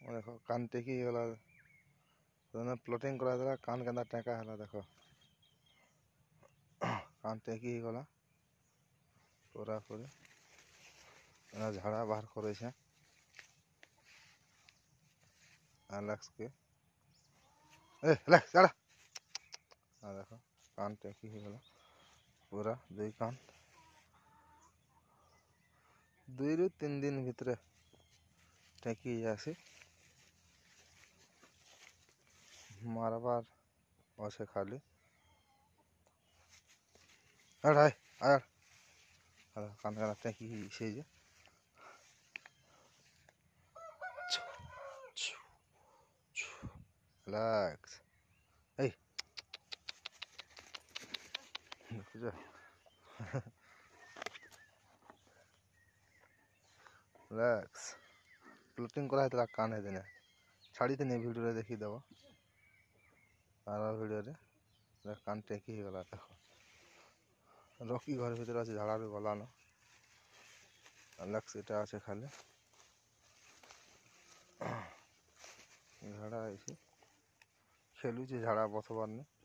देखो कान टेकी गला प्लॉटिंग करा देला कान के टेका है देखो कान टेकी गला पूरा पूरी झाड़ा बाहर करे छे एलेक्स के एलेक्स झाड़ा देखो कान टेकी गला पूरा दुई कान 2 ରୁ 3 दिन भितर टेकी जासी मारबार अच्छे खाली अरे आया कान का टेकी से जे रिलैक्स ए रिलैक्स प्लॉटिंग करा है कान है दिने छाड़ी थी वीडियो देखीदेव आर वीडियो रे कान टेकी गला देखो रॉकी घर भीतर अच्छे झाड़ा भी गलान एलेक्स इटा अच्छे खाली झाड़ा खेलुचे झाड़ा बसबार नहीं